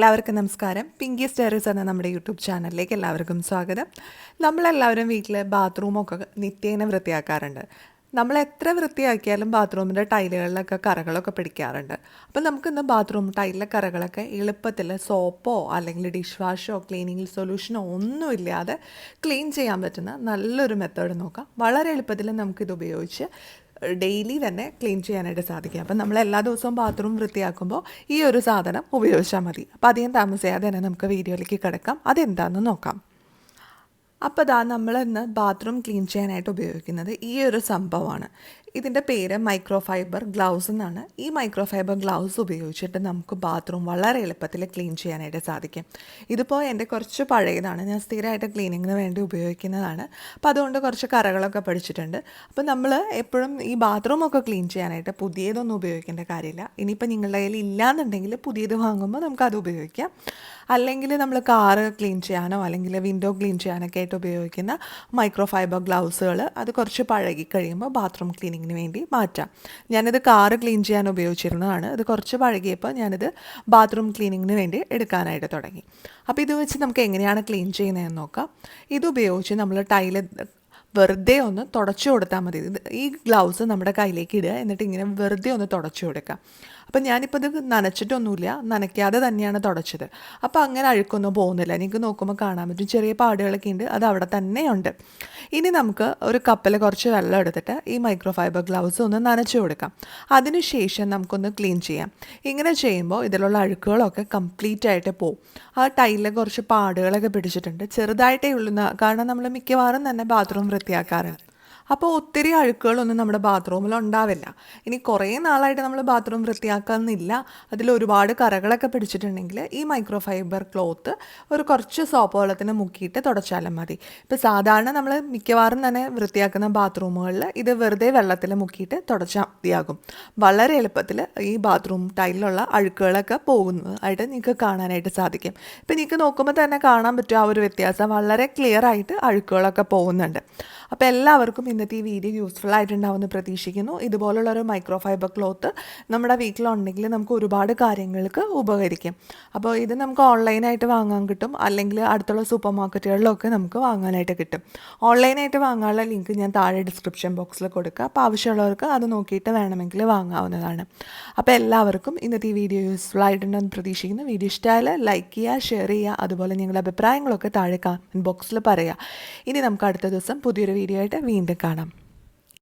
എല്ലാവർക്കും നമസ്കാരം. പിങ്കി സ്റ്റേറീസ് എന്ന നമ്മുടെ യൂട്യൂബ് ചാനലിലേക്ക് എല്ലാവർക്കും സ്വാഗതം. നമ്മളെല്ലാവരും വീട്ടിൽ ബാത്റൂമൊക്കെ നിത്യേന വൃത്തിയാക്കാറുണ്ട്. നമ്മൾ എത്ര വൃത്തിയാക്കിയാലും ബാത്റൂമിൻ്റെ ടൈലുകളിലൊക്കെ കറകളൊക്കെ പിടിക്കാറുണ്ട്. അപ്പോൾ നമുക്കിന്ന് ബാത്റൂം ടൈലിലെ കറകളൊക്കെ എളുപ്പത്തിൽ സോപ്പോ അല്ലെങ്കിൽ ഡിഷ് വാഷോ ക്ലീനിങ് സൊല്യൂഷനോ ഒന്നുമില്ലാതെ ക്ലീൻ ചെയ്യാൻ പറ്റുന്ന നല്ലൊരു മെത്തേഡ് നോക്കാം. വളരെ എളുപ്പത്തിൽ നമുക്കിത് ഉപയോഗിച്ച് ഡെയിലി തന്നെ ക്ലീൻ ചെയ്യാനായിട്ട് സാധിക്കും. അപ്പം നമ്മൾ എല്ലാ ദിവസവും ബാത്റൂം വൃത്തിയാക്കുമ്പോൾ ഈ ഒരു സാധനം ഉപയോഗിച്ചാൽ മതി. അപ്പോൾ അധികം താമസിയാതെ തന്നെ നമുക്ക് വീഡിയോയിലേക്ക് കിടക്കാം. അതെന്താണെന്ന് നോക്കാം. അപ്പോൾ നമ്മളിന്ന് ബാത്റൂം ക്ലീൻ ചെയ്യാനായിട്ട് ഉപയോഗിക്കുന്നത് ഈ ഒരു സംഭവമാണ്. ഇതിൻ്റെ പേര് മൈക്രോ ഫൈബർ ഗ്ലൗസ് എന്നാണ്. ഈ മൈക്രോ ഫൈബർ ഗ്ലൗസ് ഉപയോഗിച്ചിട്ട് നമുക്ക് ബാത്റൂം വളരെ എളുപ്പത്തിൽ ക്ലീൻ ചെയ്യാനായിട്ട് സാധിക്കും. ഇതിപ്പോൾ എൻ്റെ കുറച്ച് പഴയതാണ്, ഞാൻ സ്ഥിരമായിട്ട് ക്ലീനിങ്ങിന് വേണ്ടി ഉപയോഗിക്കുന്നതാണ്. അപ്പോൾ അതുകൊണ്ട് കുറച്ച് കറകളൊക്കെ പഠിച്ചിട്ടുണ്ട്. അപ്പോൾ നമ്മൾ എപ്പോഴും ഈ ബാത്റൂമൊക്കെ ക്ലീൻ ചെയ്യാനായിട്ട് പുതിയതൊന്നും ഉപയോഗിക്കേണ്ട കാര്യമില്ല. ഇനിയിപ്പോൾ നിങ്ങളുടെ കയ്യിൽ ഇല്ലയെന്നുണ്ടെങ്കിൽ പുതിയത് വാങ്ങുമ്പോൾ നമുക്കത് ഉപയോഗിക്കാം. അല്ലെങ്കിൽ നമ്മൾ കാറ് ക്ലീൻ ചെയ്യാനോ അല്ലെങ്കിൽ വിൻഡോ ക്ലീൻ ചെയ്യാനൊക്കെ ആയിട്ട് ഉപയോഗിക്കുന്ന മൈക്രോ ഫൈബർ ഗ്ലൗസുകൾ അത് കുറച്ച് പഴകി കഴിയുമ്പോൾ ബാത്റൂം ക്ലീനിങ്ങിന് വേണ്ടി മാറ്റാം. ഞാനിത് കാറ് ക്ലീൻ ചെയ്യാൻ ഉപയോഗിച്ചിരുന്നതാണ്. ഇത് കുറച്ച് പഴകിയപ്പോൾ ഞാനിത് ബാത്റൂം ക്ലീനിങ്ങിന് വേണ്ടി എടുക്കാനായിട്ട് തുടങ്ങി. അപ്പോൾ ഇത് വെച്ച് നമുക്ക് എങ്ങനെയാണ് ക്ലീൻ ചെയ്യുന്നതെന്ന് നോക്കാം. ഇതുപയോഗിച്ച് നമ്മൾ ടൈല് വെറുതെ ഒന്ന് തുടച്ചു കൊടുത്താൽ മതി. ഈ ഗ്ലൗസ് നമ്മുടെ കയ്യിലേക്ക് ഇടുക, എന്നിട്ട് ഇങ്ങനെ വെറുതെ ഒന്ന് തുടച്ചു കൊടുക്കുക. അപ്പം ഞാനിപ്പോൾ ഇത് നനച്ചിട്ടൊന്നുമില്ല, നനയ്ക്കാതെ തന്നെയാണ് തുടച്ചത്. അപ്പോൾ അങ്ങനെ അഴുക്കൊന്നും പോകുന്നില്ല. എനിക്ക് നോക്കുമ്പോൾ കാണാൻ പറ്റും ചെറിയ പാടുകളൊക്കെ ഉണ്ട്, അത് അവിടെ തന്നെയുണ്ട്. ഇനി നമുക്ക് ഒരു കപ്പിൽ കുറച്ച് വെള്ളം എടുത്തിട്ട് ഈ മൈക്രോ ഫൈബർ ഗ്ലൗസ് ഒന്ന് നനച്ചു കൊടുക്കാം. അതിനുശേഷം നമുക്കൊന്ന് ക്ലീൻ ചെയ്യാം. ഇങ്ങനെ ചെയ്യുമ്പോൾ ഇതിലുള്ള അഴുക്കുകളൊക്കെ കംപ്ലീറ്റ് ആയിട്ട് പോകും. ആ ടൈലിൽ കുറച്ച് പാടുകളൊക്കെ പിടിച്ചിട്ടുണ്ട്, ചെറുതായിട്ടേ ഉള്ളൂ, കാരണം നമ്മൾ മിക്കവാറും തന്നെ ബാത്റൂം വൃത്തിയാക്കാറുണ്ട്. അപ്പോൾ ഒത്തിരി അഴുക്കുകളൊന്നും നമ്മുടെ ബാത്റൂമിൽ ഉണ്ടാവില്ല. ഇനി കുറേ നാളായിട്ട് നമ്മൾ ബാത്റൂം വൃത്തിയാക്കുന്നില്ല, അതിൽ ഒരുപാട് കറകളൊക്കെ പിടിച്ചിട്ടുണ്ടെങ്കിൽ ഈ മൈക്രോ ഫൈബർ ക്ലോത്ത് ഒരു കുറച്ച് സോപ്പ് വെള്ളത്തിന് മുക്കിയിട്ട് തുടച്ചാലും മതി. ഇപ്പോൾ സാധാരണ നമ്മൾ മിക്കവാറും തന്നെ വൃത്തിയാക്കുന്ന ബാത്റൂമുകളിൽ ഇത് വെറുതെ വെള്ളത്തിൽ മുക്കിയിട്ട് തുടച്ചാൽ മതിയാകും. വളരെ എളുപ്പത്തിൽ ഈ ബാത്റൂം ടൈലിലുള്ള അഴുക്കുകളൊക്കെ പോകുന്നതായിട്ട് നിങ്ങൾക്ക് കാണാനായിട്ട് സാധിക്കും. ഇപ്പോൾ നിങ്ങൾക്ക് നോക്കുമ്പോൾ തന്നെ കാണാൻ പറ്റും ആ ഒരു വ്യത്യാസം. വളരെ ക്ലിയർ ആയിട്ട് അഴുക്കുകളൊക്കെ പോകുന്നുണ്ട്. അപ്പോൾ എല്ലാവർക്കും ഇന്നത്തെ ഈ വീഡിയോ യൂസ്ഫുൾ ആയിട്ടുണ്ടാവുമെന്ന് പ്രതീക്ഷിക്കുന്നു. ഇതുപോലുള്ളൊരു മൈക്രോ ഫൈബർ ക്ലോത്ത് നമ്മുടെ വീട്ടിലുണ്ടെങ്കിൽ നമുക്ക് ഒരുപാട് കാര്യങ്ങൾക്ക് ഉപകരിക്കും. അപ്പോൾ ഇത് നമുക്ക് ഓൺലൈനായിട്ട് വാങ്ങാൻ കിട്ടും, അല്ലെങ്കിൽ അടുത്തുള്ള സൂപ്പർ മാർക്കറ്റുകളിലൊക്കെ നമുക്ക് വാങ്ങാനായിട്ട് കിട്ടും. ഓൺലൈനായിട്ട് വാങ്ങാനുള്ള ലിങ്ക് ഞാൻ താഴെ ഡിസ്ക്രിപ്ഷൻ ബോക്സിൽ കൊടുക്കുക. അപ്പോൾ ആവശ്യമുള്ളവർക്ക് അത് നോക്കിയിട്ട് വേണമെങ്കിൽ വാങ്ങാവുന്നതാണ്. അപ്പോൾ എല്ലാവർക്കും ഇന്നത്തെ ഈ വീഡിയോ യൂസ്ഫുൾ ആയിട്ടുണ്ടെന്ന് പ്രതീക്ഷിക്കുന്നു. വീഡിയോ ഇഷ്ടമായാൽ ലൈക്ക് ചെയ്യുക, ഷെയർ ചെയ്യുക, അതുപോലെ നിങ്ങളുടെ അഭിപ്രായങ്ങളൊക്കെ താഴെ കമൻറ്റ് ബോക്സിൽ പറയുക. ഇനി നമുക്ക് അടുത്ത ദിവസം പുതിയൊരു വീഡിയോ ആയിട്ട് വീണ്ടും കാണാം.